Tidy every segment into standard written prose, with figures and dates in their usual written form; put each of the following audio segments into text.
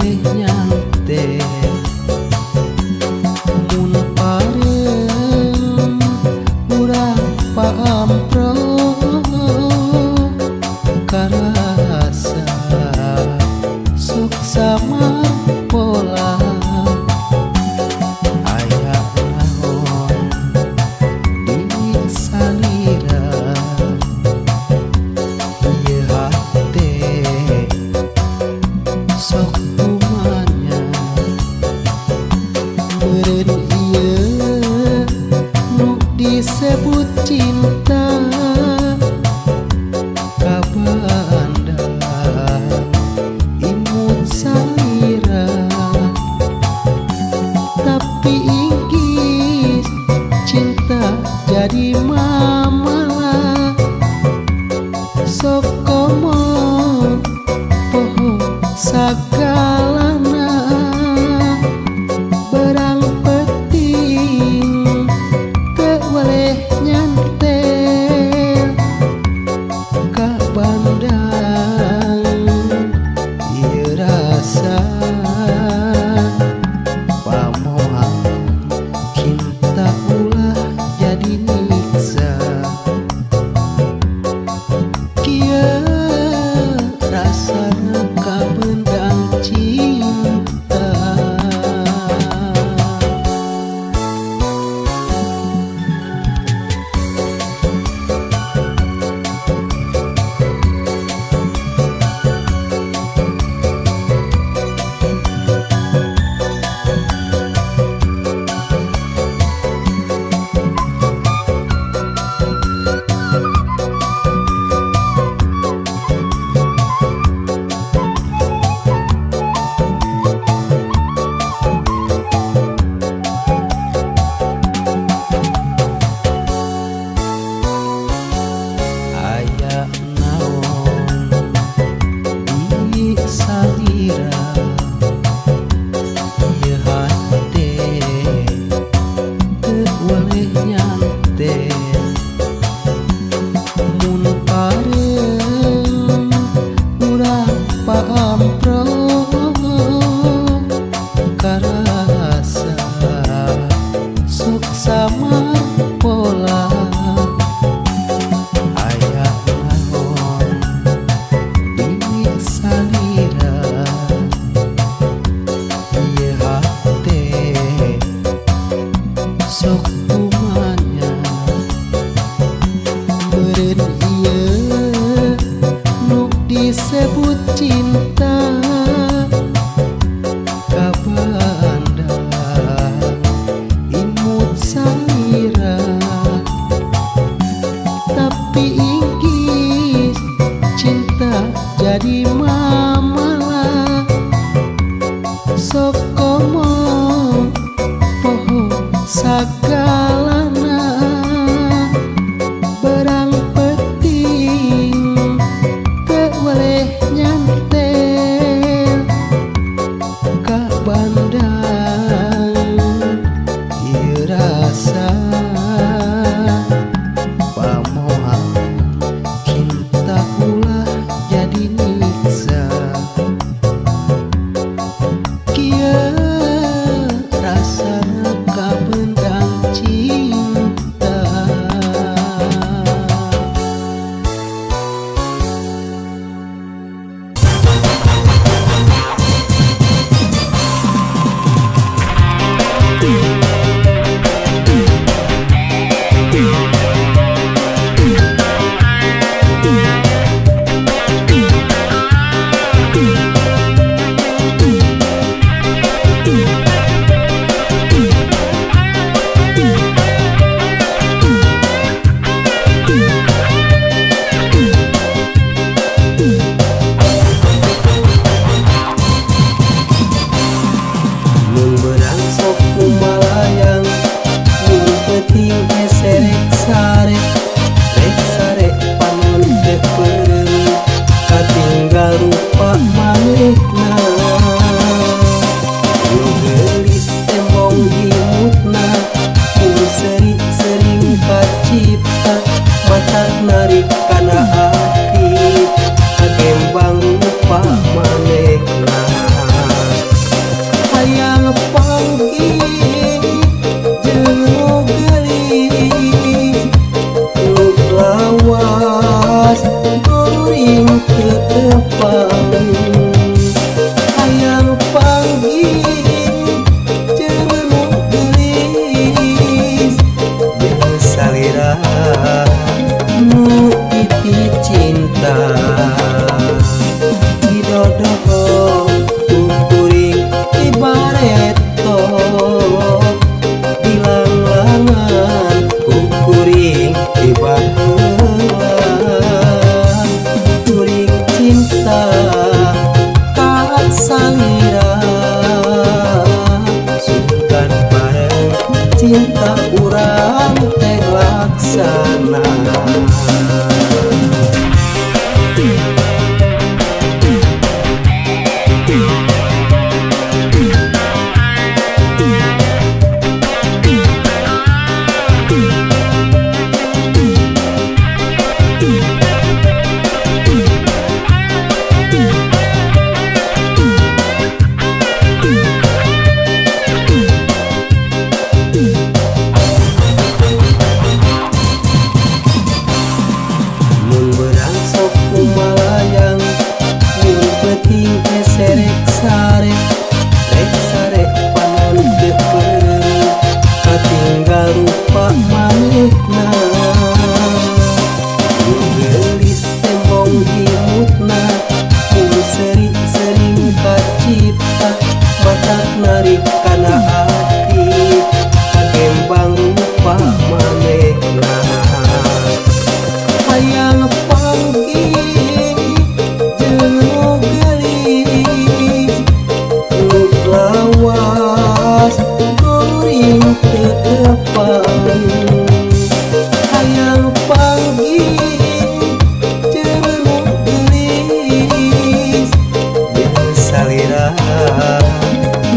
boleh nyantai mun parem urang paampro karasa sok sama pola aya naon di salira ieu hate sok kumanya meureun ieu nu disebut cinta kabandang imut salira tapi inggis cinta jadi mamalah sok komo poho sagalana berang penting teu boleh nyantel ka bandang ieu rasa pamoal cinta ulah jadi nyiksa kieu rasana ka bendang cinta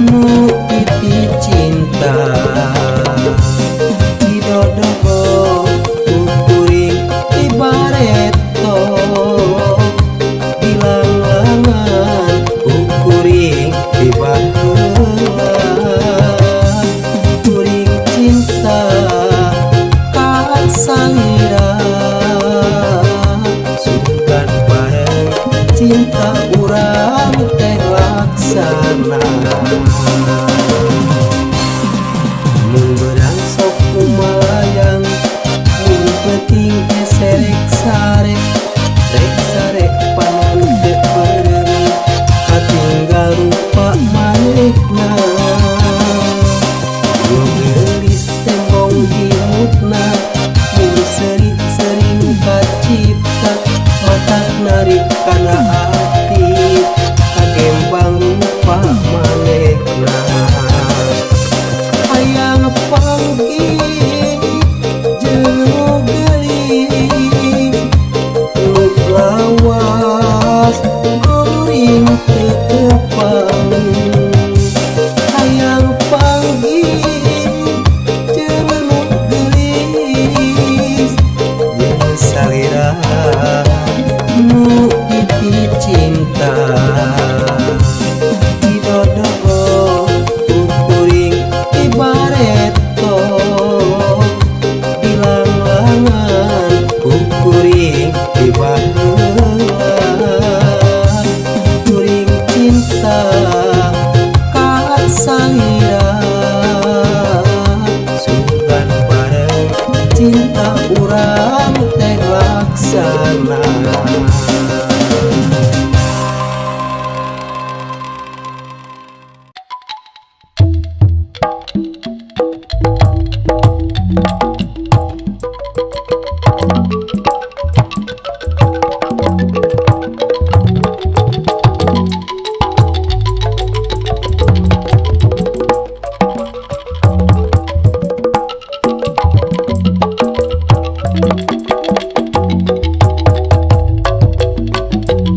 nu pipi cinta didodogo kuring ibareto dilang-langan kuring dibaheula kuring cinta ka salira sugan bareng cinta urang teh laksana mun beurang sok kumalayang mun penting serek sare rek sare panon teu beureum katinggal rupa manehna yo geulis tembong hidupna mun sering kacipta matak narik kana hati kagembang rupa manehna hayang panggih jeung geulis nu lawas kuring teu tepang hayang panggih jeung nu geulis jeung salira nu pipi cinta didodogo kuring ibareto dilang-langan kuring dibaheula kuring cinta ka salira sugan bareng cinta urang teh laksana.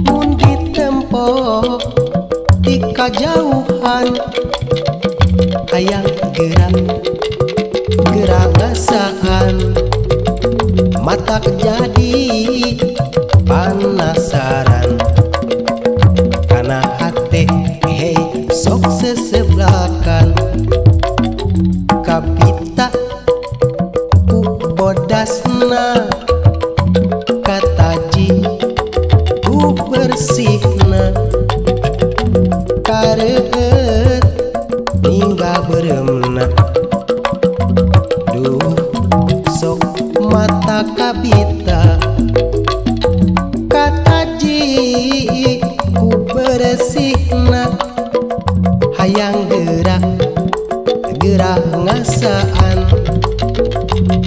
Mun ditempo di kajauhan hayang gerak ngasaan matak jadi panasaran kana hate hei sok seseblakan kapita ku bodasna kataji ku bersihna kareut ninggal bereumna duh sok mata kabita kataji ku bersihna hayang gerak ngasaan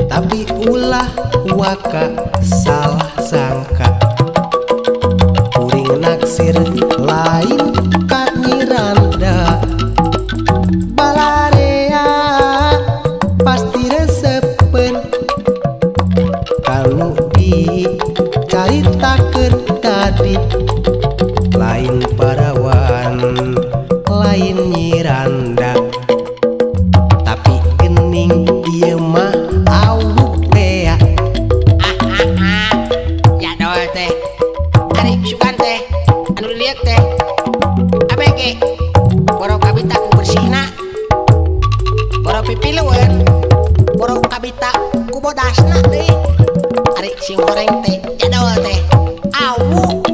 tapi ulah waka salah sangka kuring naksir lain ka nyiranda balarea pasti resepen kanu dicaritakeun tadi lain parawan lain nyiranda tapi geuning ieu mah awuk bea ya doa teh ari sugan teh anu dilihat teh abege boro kabita ku bersihna boro pipileueun boro kabita ku bodasna deui ari sing goreng teh ya doa teh awuk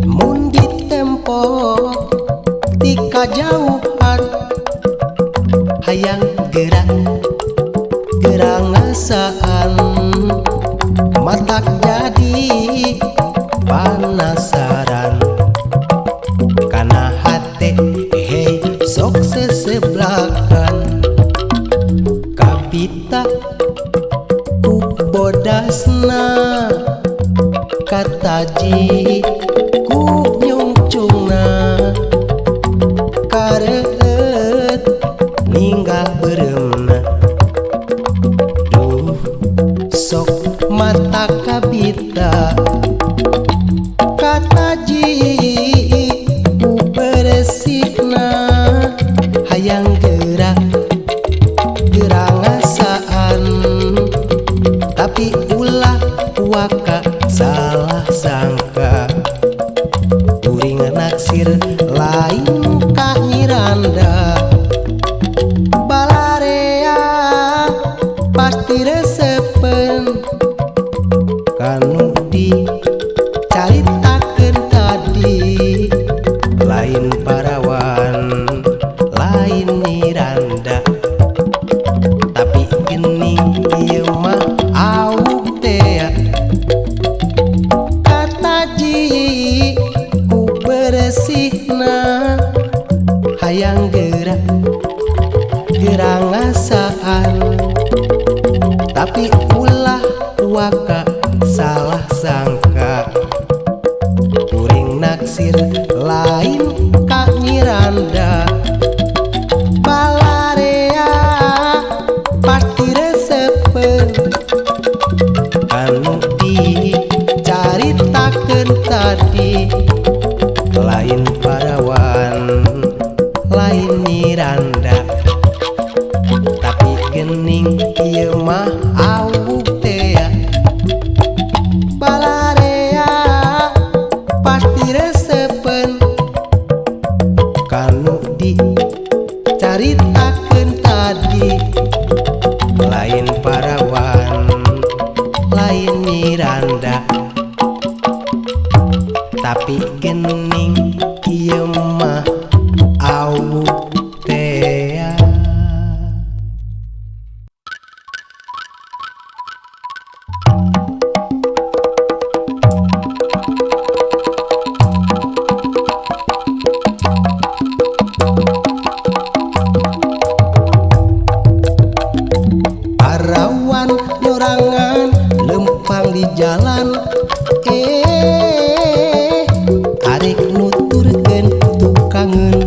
mun ditempo di kajauhan hayang gerak ngasaan matak jadi panasaran kana hate hei sok seseblakan kapita ku bodasna kataji ku nyungcungna kareut ninggal bereumna duh sok mata kabita kataji naksir lain Kak Miranda balarea pasti resepen kanu dicaritakeun tadi lain parawan lain Miranda tapi geuning ieu mah awuk teh kataji ku beresihna hayang gerak ngasaan tapi ulah waka salah sangka kuring naksir lain Kak Miranda balarea pasti resepen anu dicaritakeun tadi lain parawan lain Miranda tapi geuning ieu mah awuk teh balarea pasti resepen kanu dicaritakeun tadi lain parawan lain Miranda tapi geuning ieu mah awuk teh. Parawan nyorangan lempang di jalan arek nuturkeun tukangeun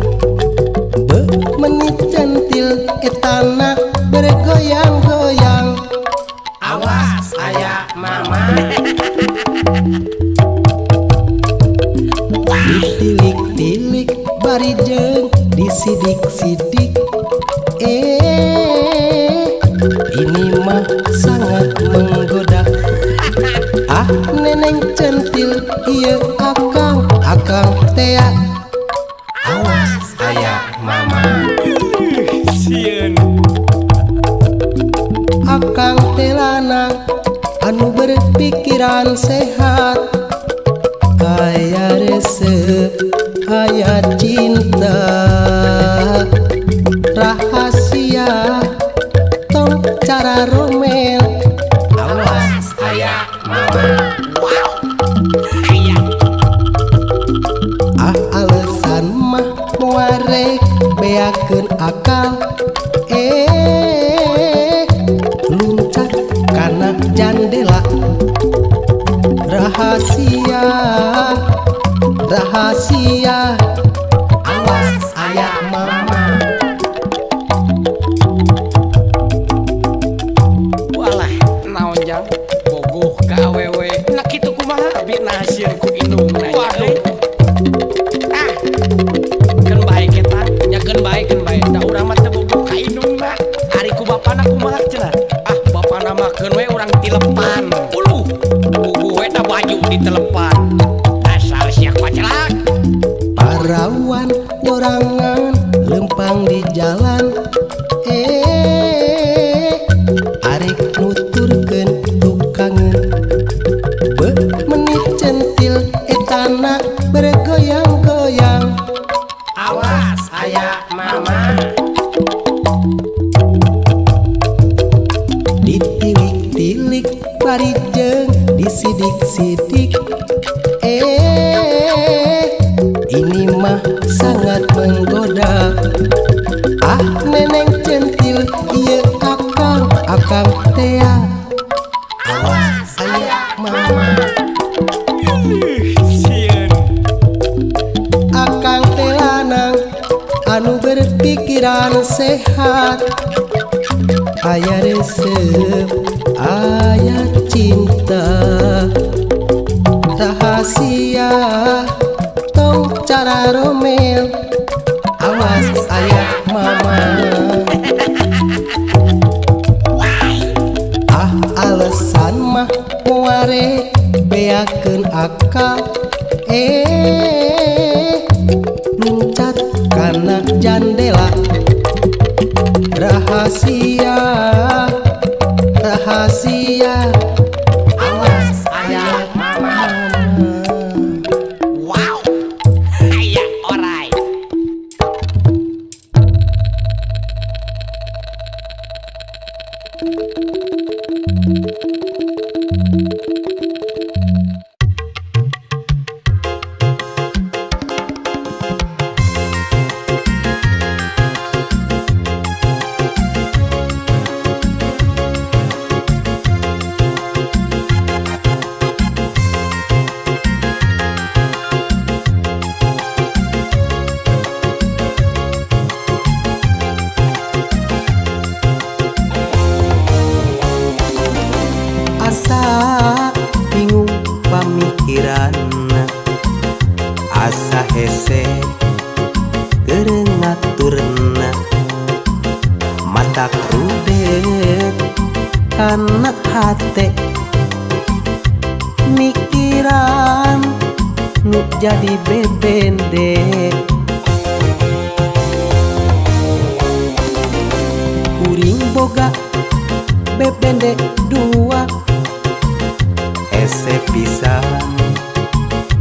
beuk menit centil etana bergoyang-goyang Awas aya mama. ditilik-tilik bari jeung disidik-sidik ini mah sangat menggoda ah neneng centil ieu akang teh Awas aya mama. Sieun akang teh lanang anu berpikiran sehat aya resep aya cinta rahasia tong cara romel Awas aya mama. alasan mah muarek beakeun akal luncat kana jandela rahasia Awas aya mama. walah naon jang bogoh ka awewe nah kitu kumaha abi nasieun ku indung nanya waduh keun bae eta nyakeun bae da urang mah teu bogoh ka indungna ari ku bapana kumaha cenah bapana mah keun we urang tilepan uluh bogoh we da baju ditelepan asal sia kuacelak parawan nyorangan lempang di jalan arek nuturkeun tukangeun beuk menit centil etana bergoyang-goyang Awas aya mama. ditilik-tilik bari jeung disidik-sidik ini mah sangat menggoda ah neneng centil ieu akang teh Awas aya mama. sieun akang teh lanang anu berpikiran sehat aya resep aya cinta rahasia tong cara romel awas aya mama alasan mah muare beakeun akal anak jandela rahasia rahasia Awas aya mama. Wow. Aya orai. Asa bingung pamikiran asa hese keur ngaturna mata krudet kana hate mikiran nu jadi bebende kuring boga bebende dua ese pisan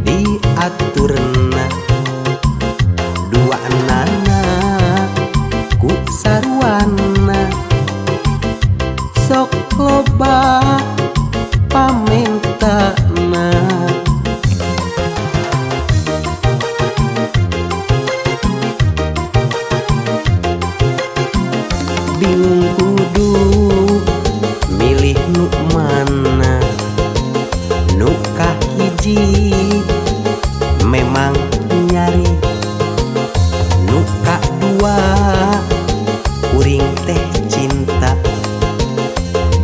diaturna dua nana ku saruana sok loba pamentana bingung kudu milih nu mana nu kahiji memang nyari nu kadua kuring teh cinta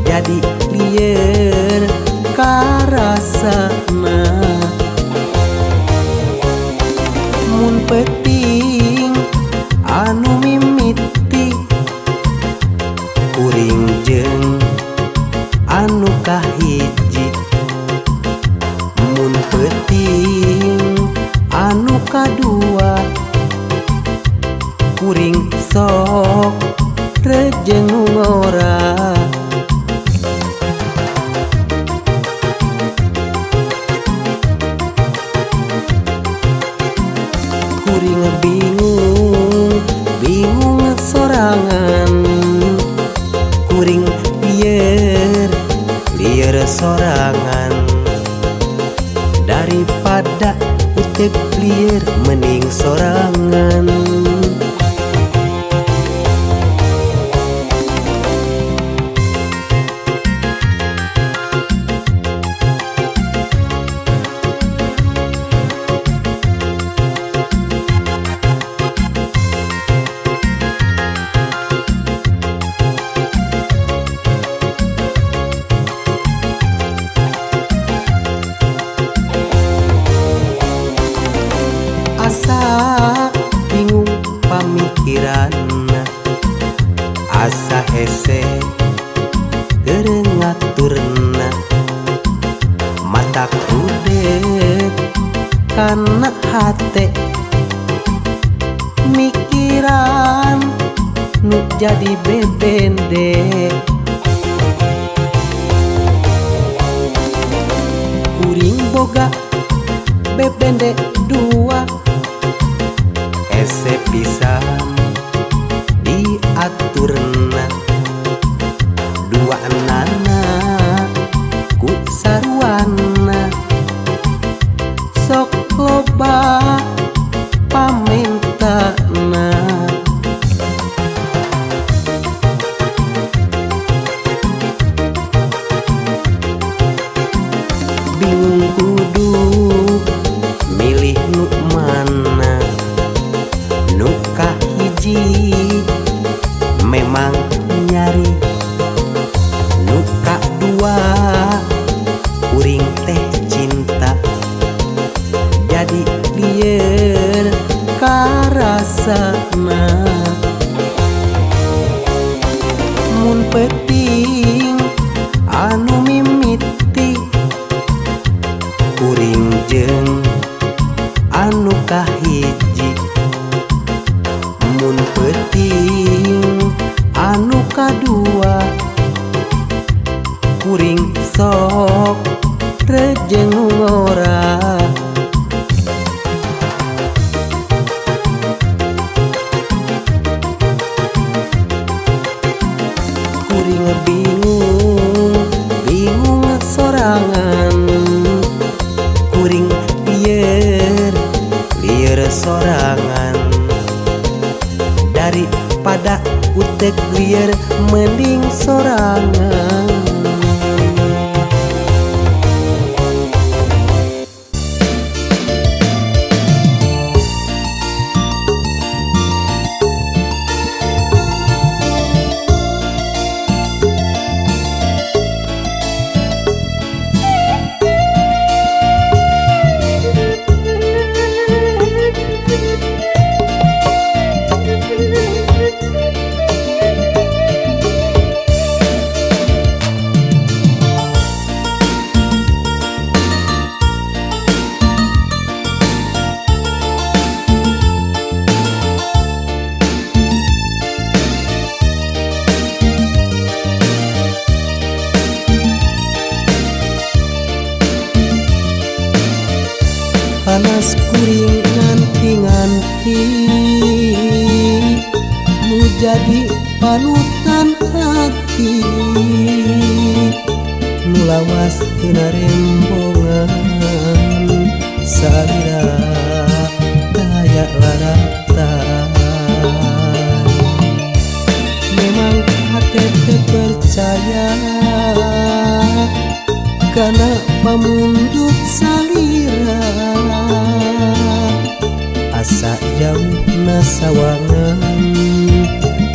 jadi lieur karasana mun penting anu mimiti kuring jeung anu kahiji mun penting anu kadua kuring sok rejengung ora kuring bingung sorangan kuring lieur sorangan daripada utek lieur mending sorangan asa bingung pamikiran asa hese keur ngaturna mata krudet kana hate mikiran nu jadi bebende kuring boga bebende dua ese pisan diaturna dua nana ku saruana sok loba pamentana bingung kudu milih nu mana nu kahiji memang nyari nu kadua kuring teh cinta jadi lieur karasana mun penting anu mimiti kuring jeung anu kahiji Mun peuting anu kadua kuring sok rejeng ora kuring bingung sorangan kuring lieur sorangan daripada utek lieur mending sorangan. Panas kuring nganti-nganti nu jadi panutan hati nu lawas tina rembongan salira daya laratan memang hati terpercaya karena pamundut salira asa jauh nasawangan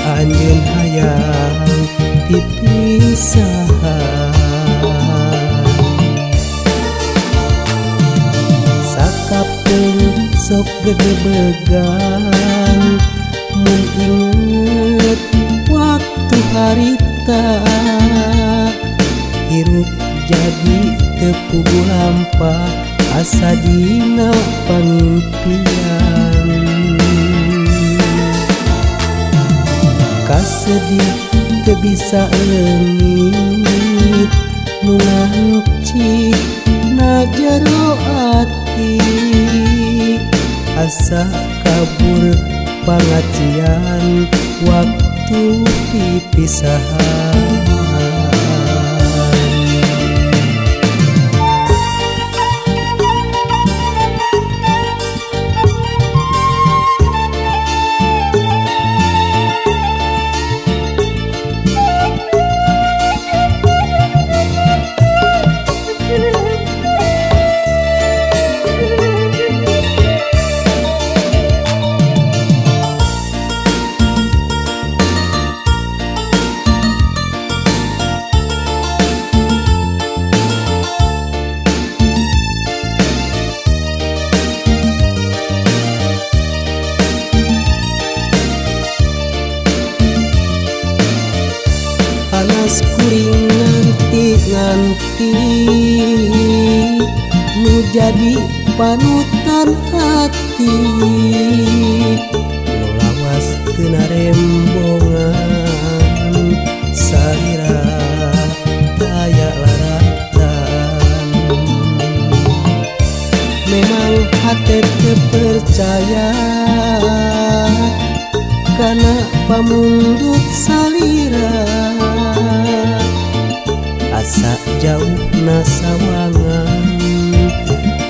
anjeun hayang dipisahan sakapeung sok gegebegan mun inget waktu harita hirup jadi tepugu lampah asa dina pangimpian kasedih teu bisa leungit nu ngancik na jero ati asa kabur pangajian waktu pipisahan. Panas kuring nganti-nganti nu jadi panutan hati nu lawas tina rembongan salira daya laratan memang hati terpercaya karena pamundut salira asa jauh nasawangan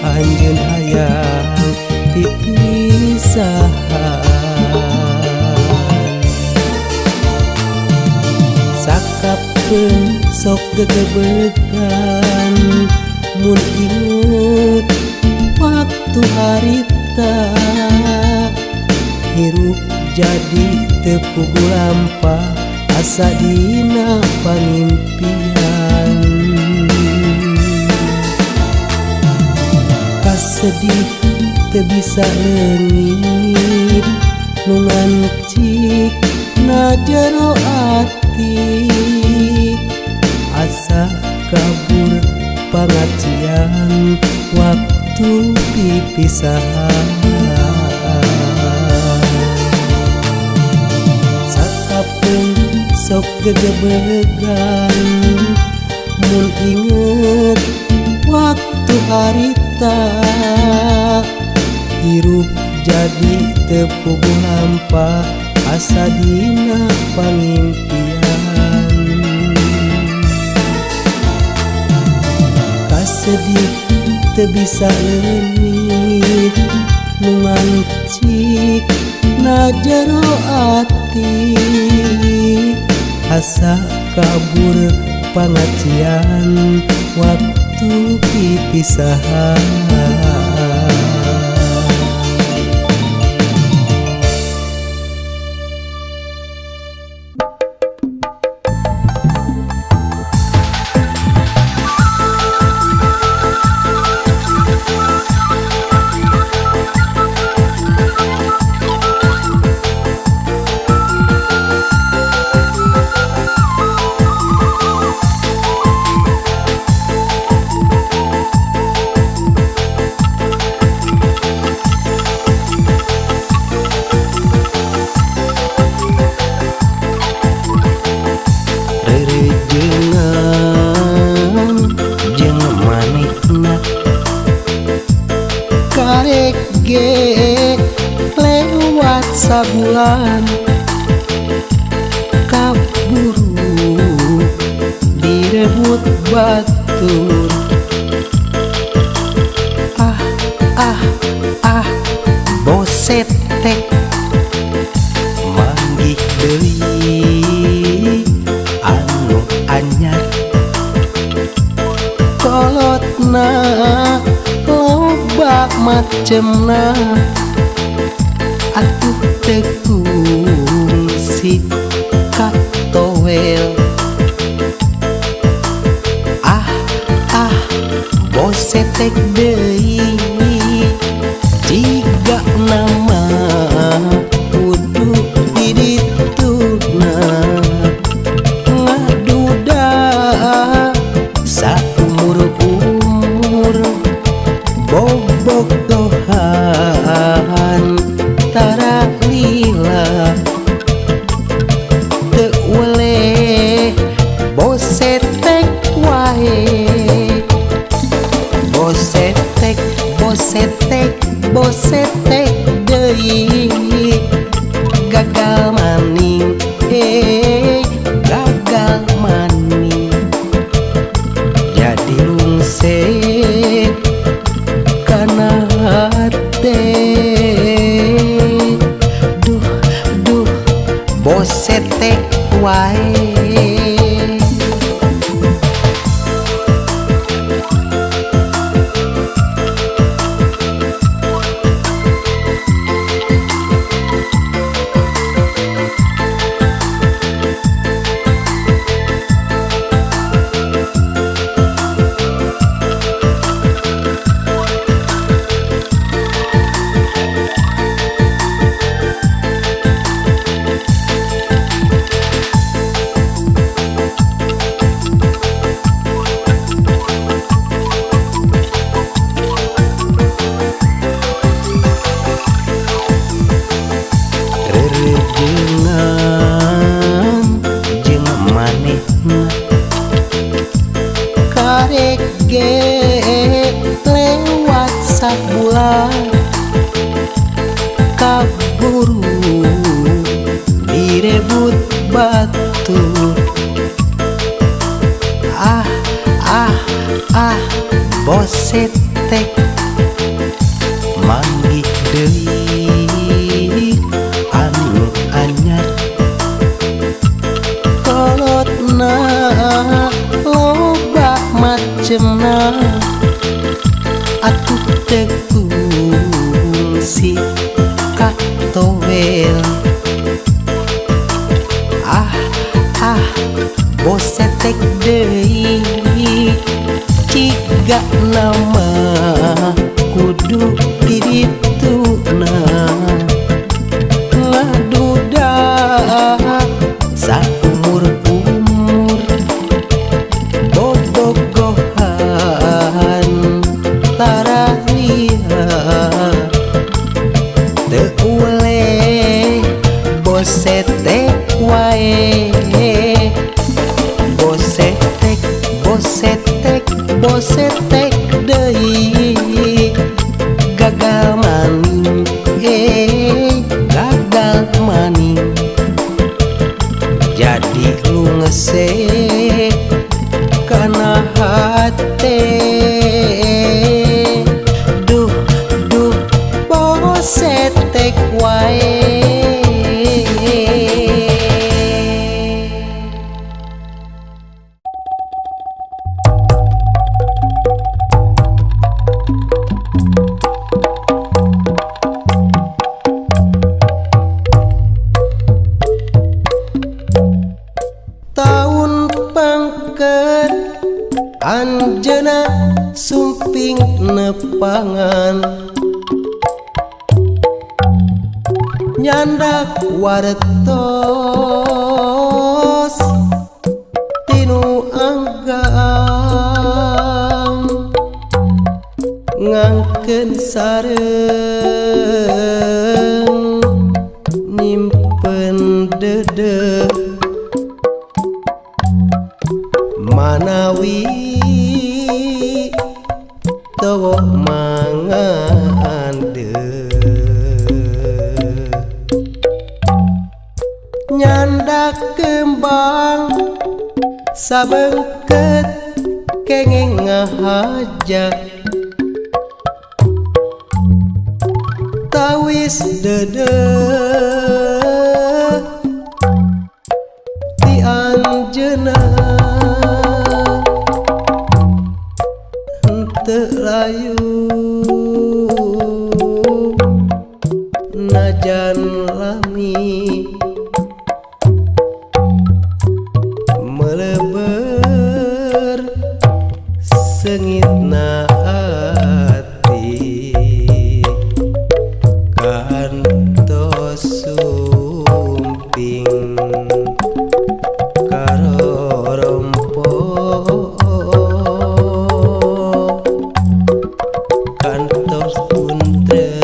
anjeun hayang dipisahan sakapeung sok gegebegan mun inget waktu harita hirup jadi tepugu lampah asa dina pangimpian kasedih teu bisa leungit nu ngancik na jero ati asa kabur pangajian waktu pipisahan. sok gegebegan mun inget waktu harita hirup jadi tepugu hampa asa dina pangimpian kasedih teu bisa leungit nu ngancik na jero ati asa kabur pangacian waktu pipisahan karek ge lewat sabulan kaburu direbut batur boset tek manggih deui anu anyar kolotna loba macemna atuh teu kungsi katowel boset tek deui jiga nama kudu didituna ngaduda saumur-umur bobogohan tara lila teu weleh bosetek wae bosetek deui gagal maning gagal maning jadi lungsek kana hate duh bosetek wae karek ge lewat sabulan kaburu direbut batur boset tek manggih deui anu anyar kolotna loba macemna atuh teu kungsi katowel boset tek deui jiga nama kudu didituna ngaduda saumur-umur bobogohan tara lia teu weleh bosetek wae juantek wae. Taun pangket anjeuna sumping nepangan nyandak waretos tinu anggang ngangkeun sareng nyimpen dedek manawi tawa mangande nyandak kembang sabengket kenging ngahajak tawis dedek ti anjeuna henteu layu najan lami meleber sengitna ati kantos sumping karorompo kantos punten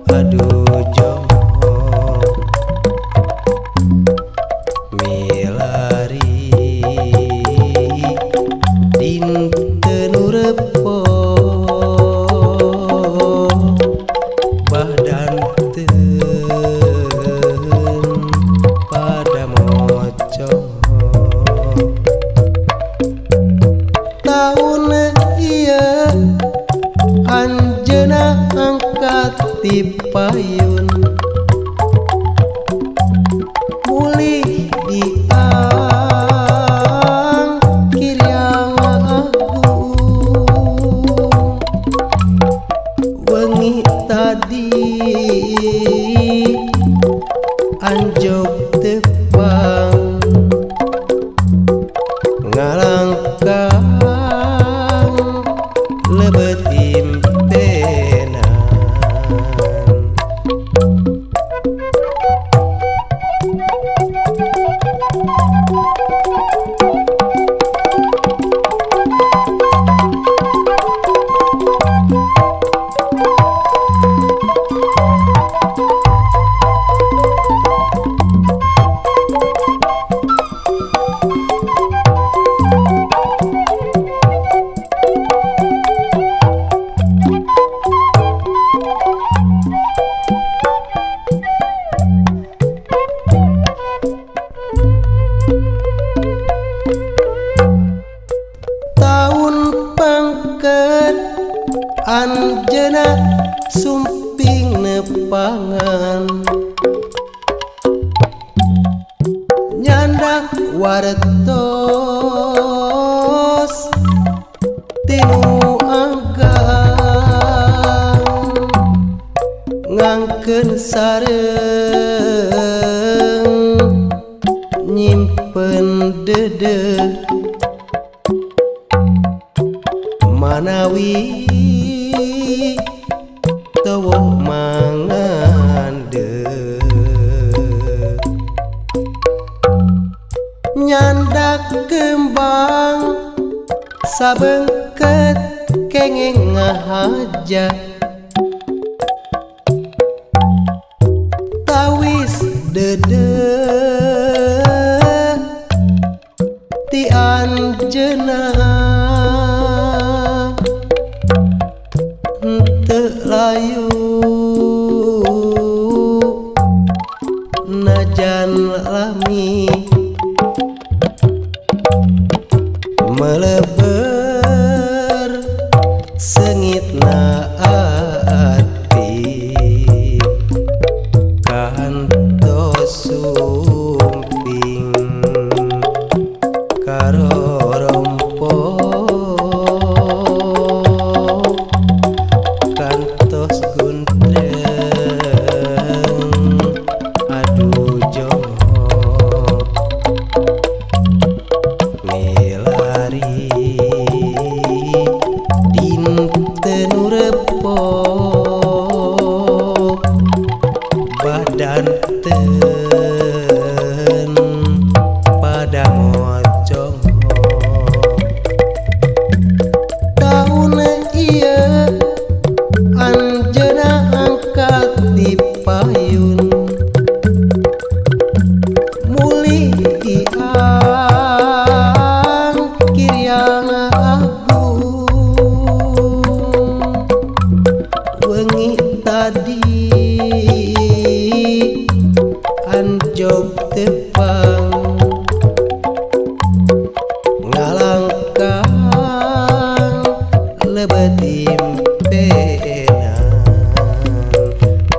aduh joho milari dinten urepo badan pada moco taun ieu anjeuna angkat ti payun mulih diang kiriang agung wengi tadi anjog tepang ngalangkang lebet impenan taun pangket anjeuna sumping nepangan nyandak waretos tinu anggang ngangkeun sareng nyimpen dedek manawi tawa mangande nyandak kembang sabengket kenging ngahajak tawis dedek ti anjeuna henteu layu najan lami meleber sengitna wengi tadi anjog tepang ngalangkang lebet impenan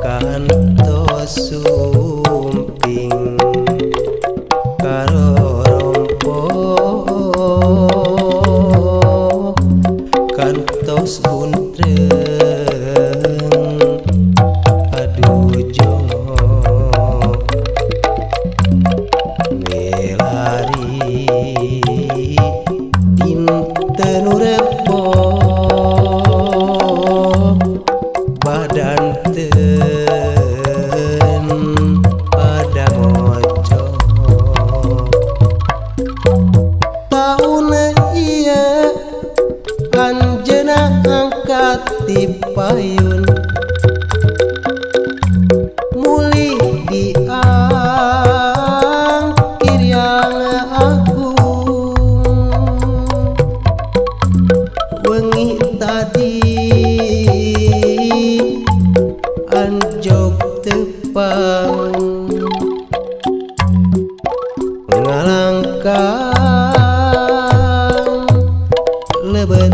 kantos sumping karo rompo kantos buntreng aduh jongo melari dinten urepo badan ten pada mojo tahun iya anjeunna angkat ti payun mulih diangkir yang agung wengi tadi anjog tepang ngalangkang lebet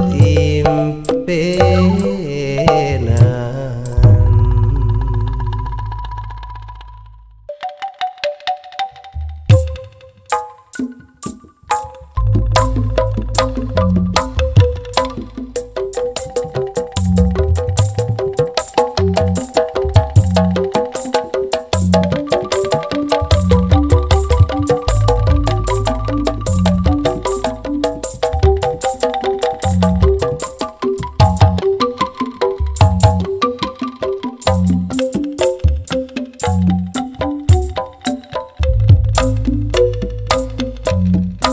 impenan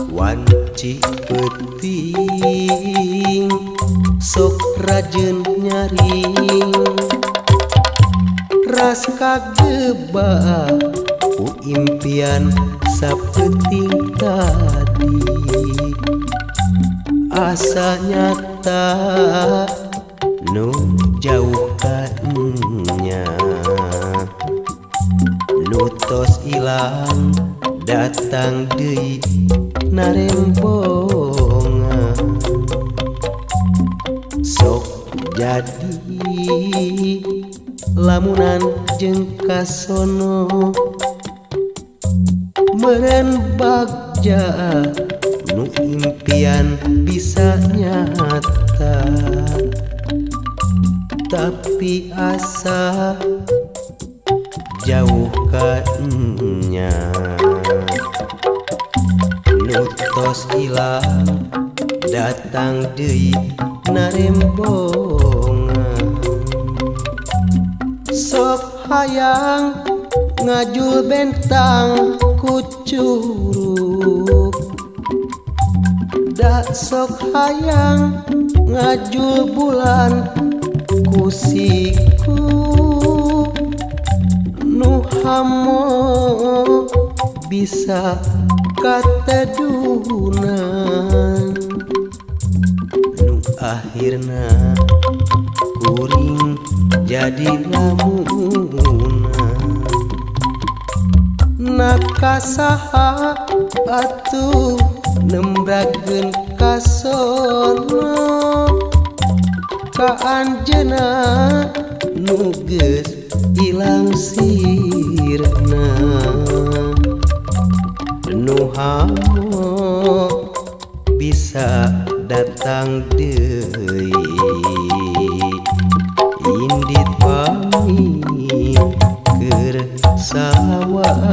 wanci peuting sok rajin nyaring ras kageba ku impian sapeting tadi asa nyata nu jauh kanya nu tos ilang datang deui narembongan sok jadi lamunan jeung kasono meureun bagja nu impian bisa nyata tapi asa jauh kanya nu tos ilang datang deui narembongan sok hayang ngajul bentang ku curug da sok hayang ngajul bulan ku siku nu hamo bisa katedunan nu akhirna kuring jadi lamunan nakasaha atuh nembrageun kasono ka anjeunna nu geus ilang sirna nu hamo bisa datang deui indit pamit keur sawasna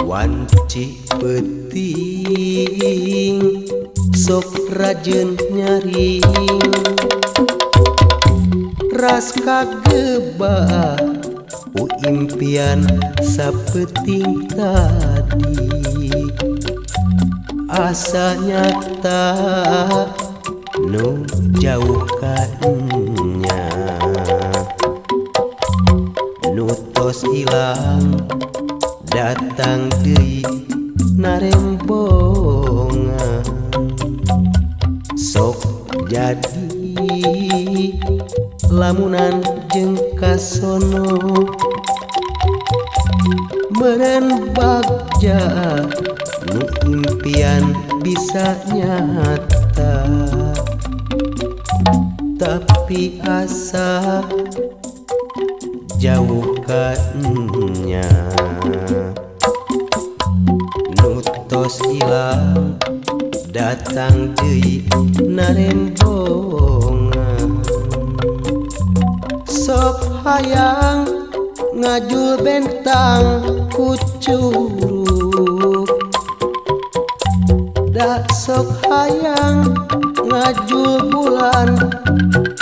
wanci peuting sok rajin nyari ras kagebah impian sapeting tadi asa nyata nu jauh kanya nu tos ilang datang deui narembongan sok jadi lamunan jeung kasono meureun bagja nu impian bisa nyata tapi asa jauh kanya nu tos ilang datang deui narembongan sok hayang ngajul bentang ku curug da sok hayang ngajul bulan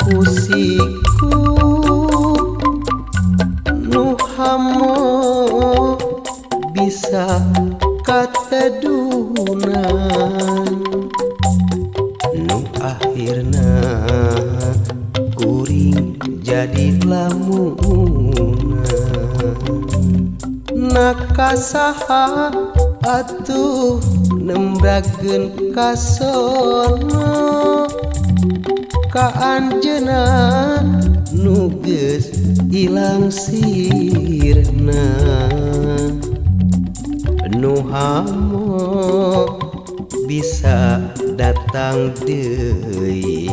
ku siku nu hamo bisa katedunan nu akhirna kuring jadi lamunan nakasaha atuh nembrageun kasono ka anjeunna nu geus ilang sirna nu hamo bisa datang deui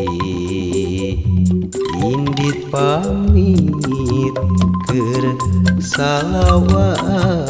indit pamit keur salawasna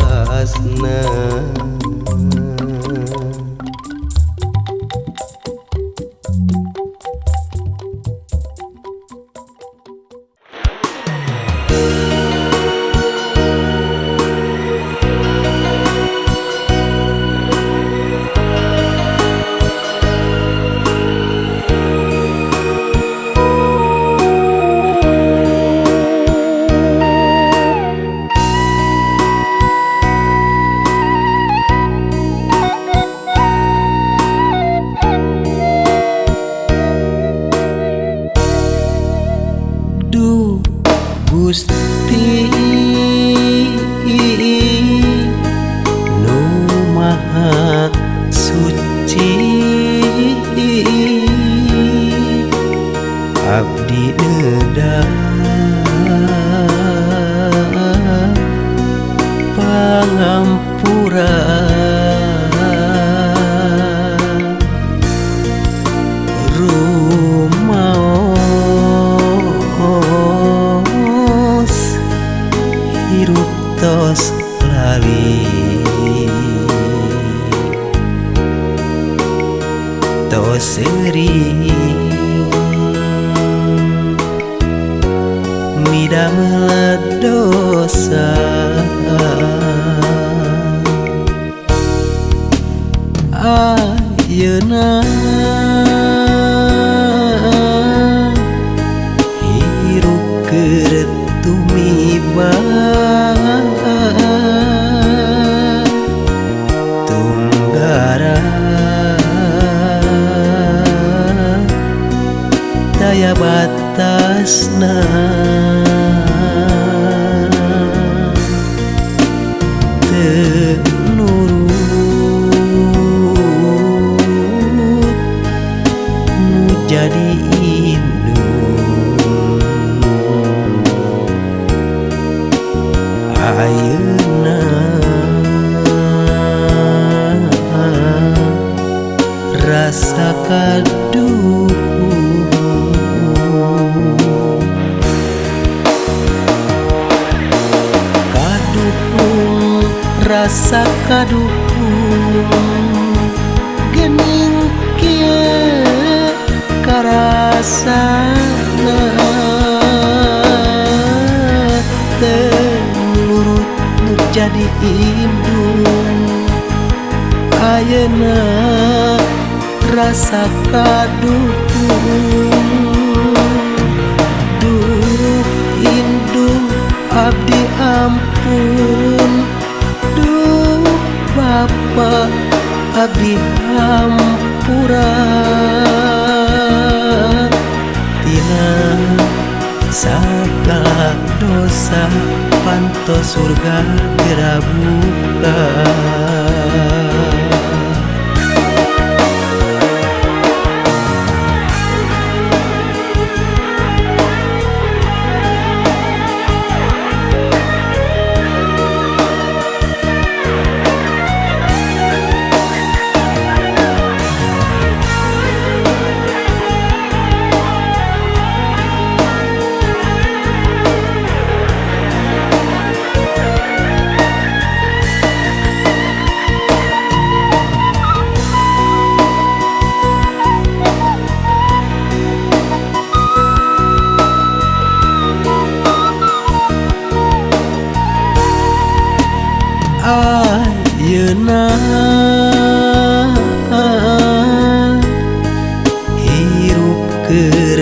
Gusti nu maha suci abdi neudah pangampura tos lali tos sering midamel dosa ayeuna hirup keur tumibah tunggara daya batasna teu nurut nu jadi indung ayeuna rasa kaduh rasa kaduh gening kieu karasana teu nurut nu jadi indung ayeuna rasa kaduh Segala dosa pantos surga geura buka. Ayeuna hirup keur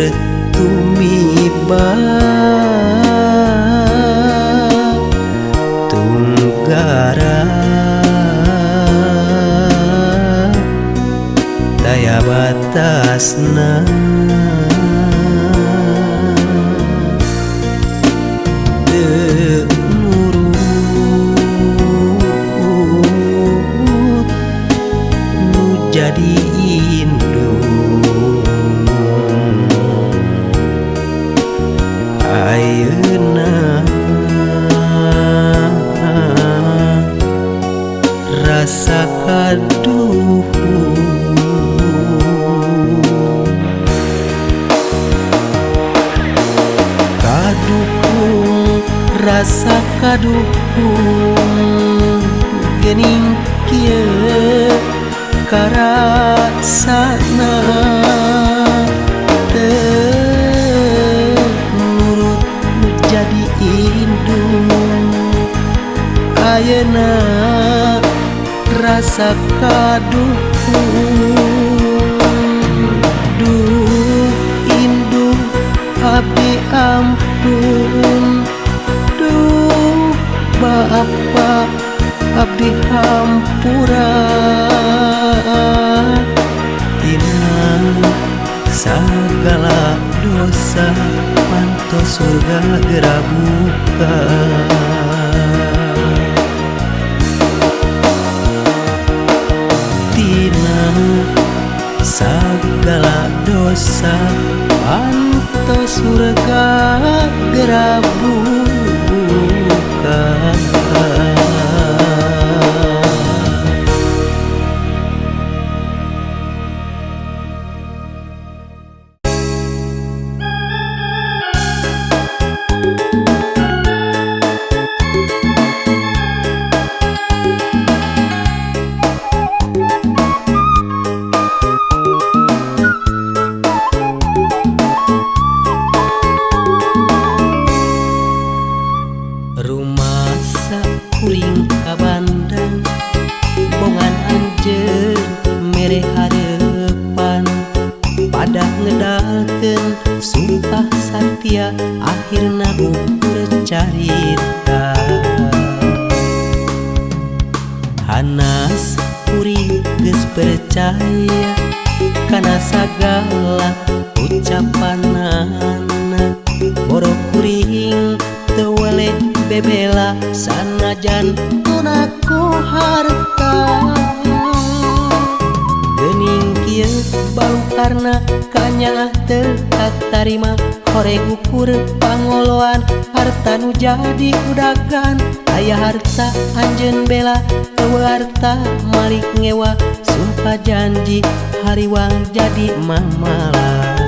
tumiba tunggara daya batasna jadi indung. Ayeuna rasa kaduh kaduhung rasa kaduhung geuning kieu karasana nurut jadi indung. Ayeuna rasa kaduhung duh indung abdi ampun duh bapa abdi hampura tina sagala dosa pantos surga geura buka. Tina sagala dosa pantos surga geura buka. Sumpah satya akhirna ukur carita Hanas kuring geus percaya kana sagala ucapanana Boro kuring teu weleh bebela sanajan tunaku harta Geuning kieu balu karna kanya teu katarima Korek ukur pangoloan harta nu jadi udagan Aya harta anjeun bela teu harta malik ngewa Sumpah janji hariwang jadi mamala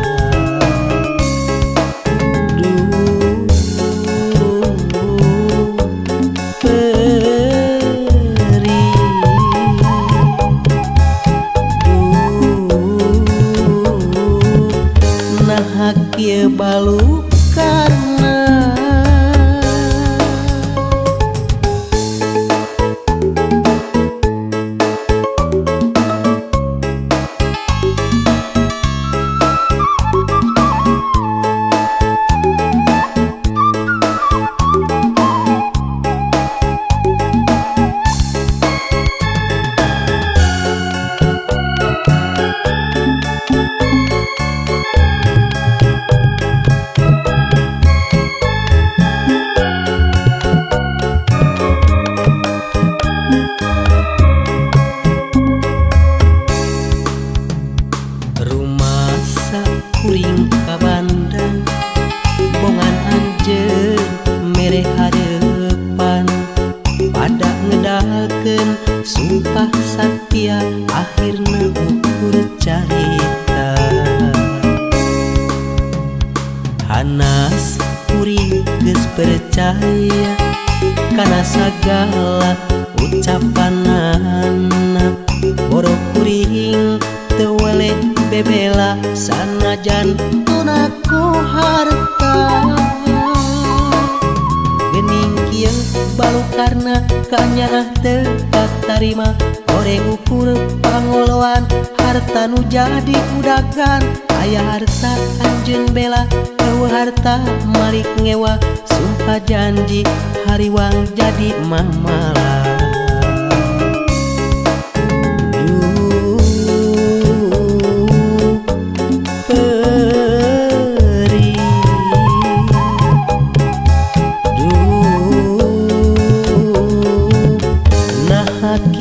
Kieu balu karna kuring ka Bandung bongan anjeun mere harepan pada ngedalkeun sumpah satya akhirna ukur carita Hanas kuring geus percaya kana sagala ucapanana boro kuring teu weleh bebela sanajan tunaku harta gening kieu balu karna kanyaah teu katarima goreng ukur pangoloan harta nu jadi udagan aya harta anjeun bela eueuh harta malik ngewa sumpah janji hariwang jadi mamalah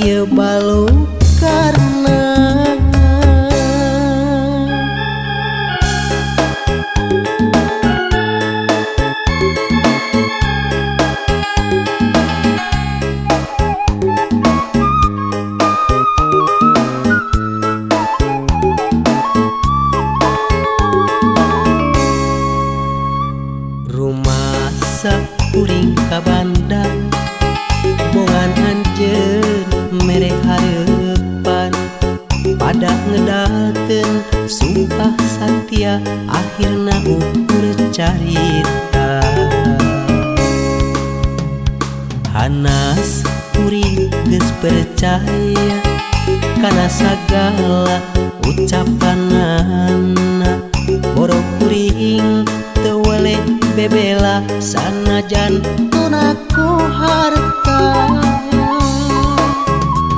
kieu balu karna rumah sakuring ka Bandung bongan anjeun mere harepan pada ngedalkeun sumpah satya akhirna ukur carita Hanas kuring geus percaya kana sagala ucapanana boro kuring teu weleh bebela sanajan tunaku harta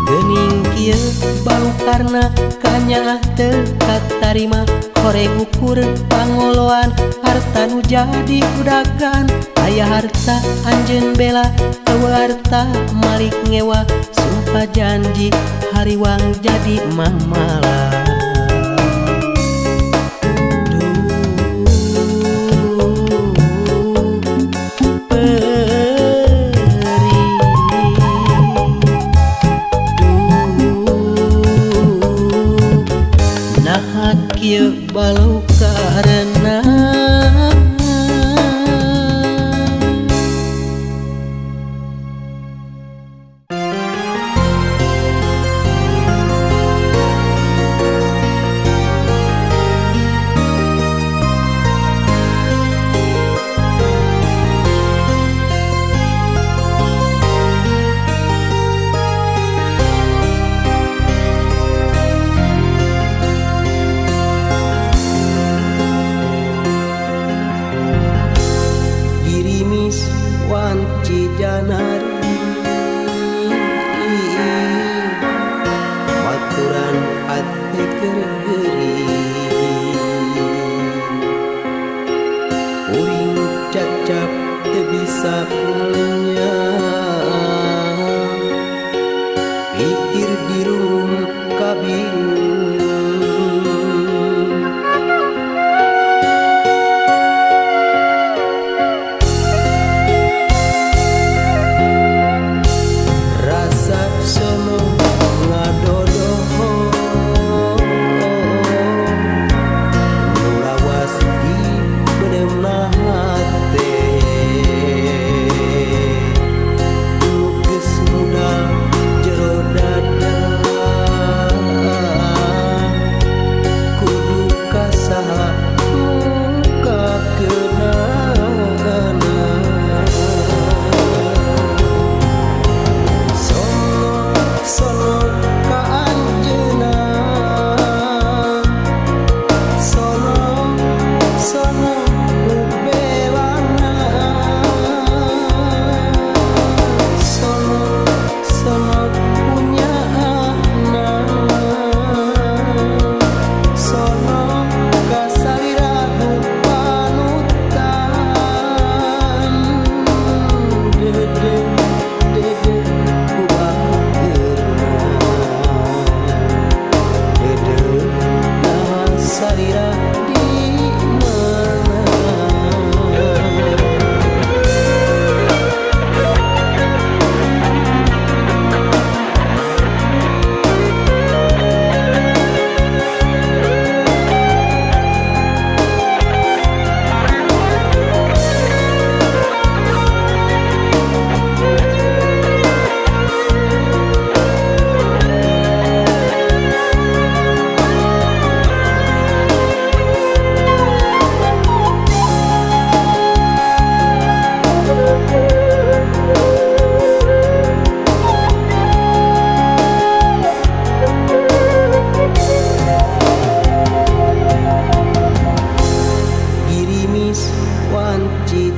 gening kieu balu karna kanyaah teu katarima goreng ukur pangoloan harta nu jadi udagan aya harta anjeun bela eueuh harta malik ngewa sumpah janji hariwang jadi mamalah kieu balu karena wanci janari baturan hati gergeri uring cacap teu bisa punya pikir dirung kabingung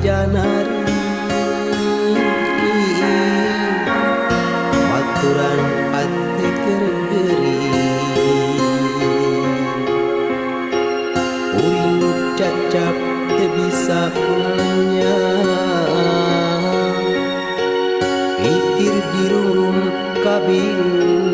janari baturan hati gergeri uring cacap teu bisa punya pikir dirungum kabingung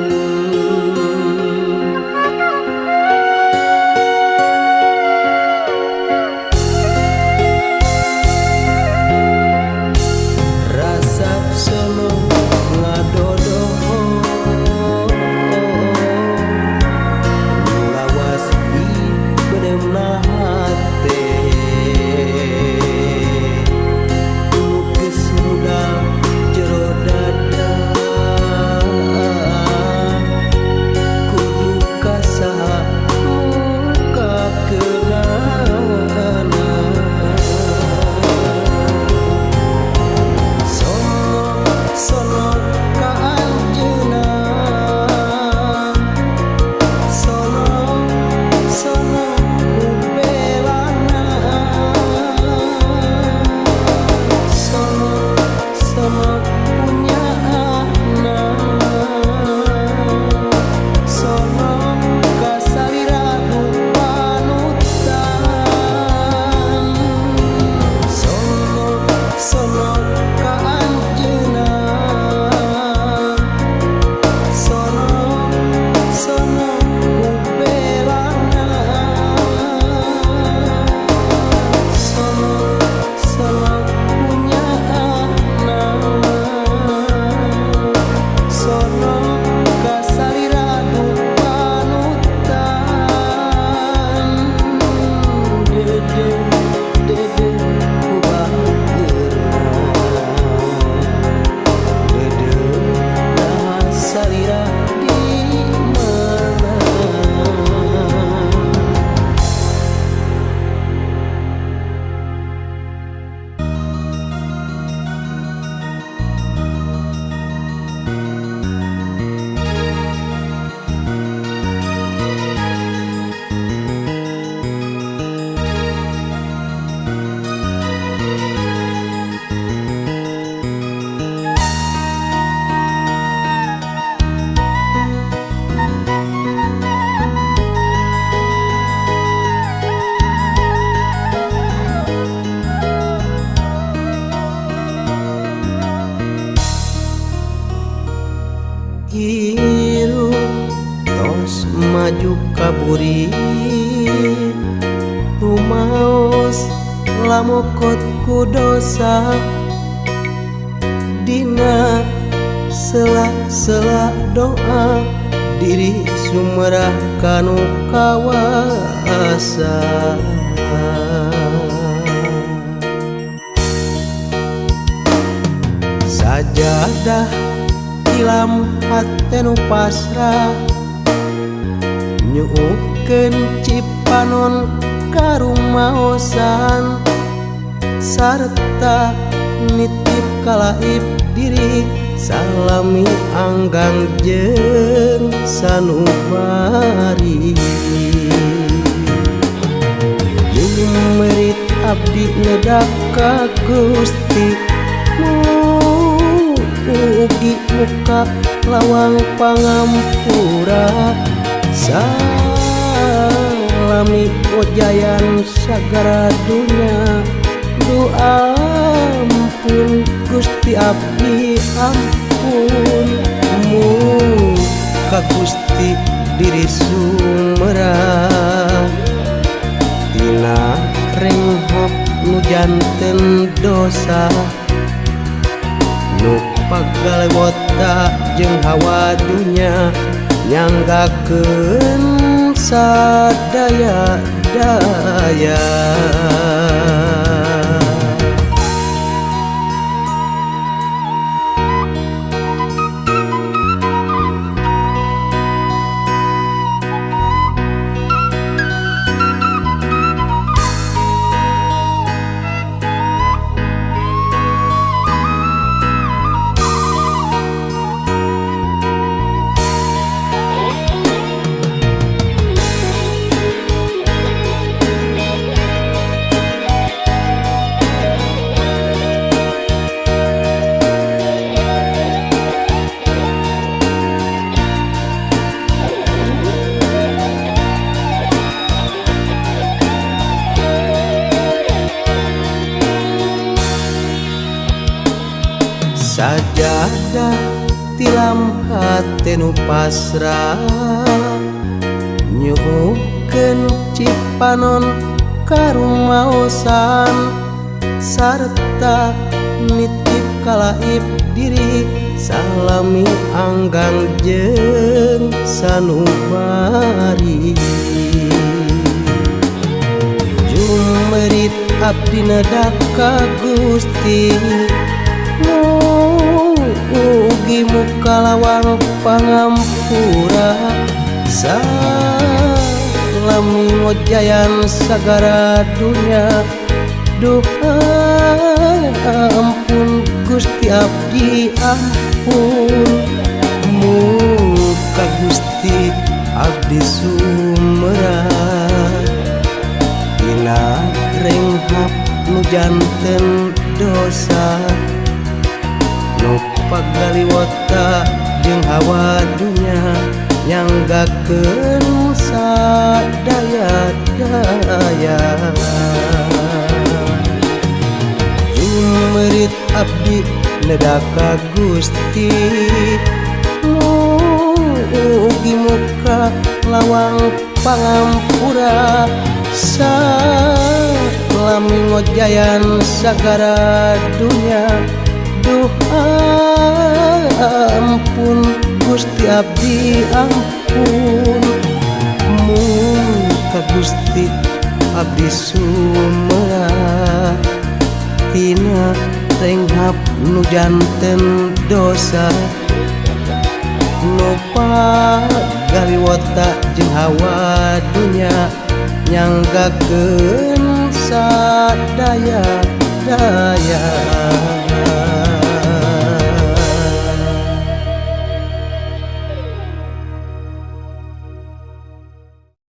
Hiru tos maju kaburi rumaos lamokot ku dosa dina sela-sela doa diri sumerah kanu kawasa sajadah tilam hatenu pasrah nyuukeun cipanon karumaosan sarta nitip kalaib diri salami anggang jeung sanubari merit abdi ngedak ka Gusti ugi muka lawang pangampura salami pojayan sagara dunya doa ampun Gusti abdi ampun mung ka Gusti diri sumerah tina renghok nu janten dosa nu pagalewota jeung hawa dunya nyanggakeun sadaya-daya jadah tilam hate nu pasrah nyuguhkeun cipanon karumaosan sarta nitip kalaip diri salami anggang jeung sanubari jumerit abdi nedak ka Gusti mugi muka lawang pangampura salami ngojayan sagara dunya doa ampun Gusti abdi ampun muka Gusti abdi sumerah dina renghap nu janten dosa nu pagaliwota jeung hawa dunya nyanggakeun sadaya-daya jumerit abdi nedak ka Gusti mugi muka lawang pangampura salami ngojayan sagara dunya doa ampun Gusti abdi ampun muka Gusti abdi sumerah tina renghap nu janten dosa nu pagaliwota jeung hawa dunya nyanggakeun sadaya-daya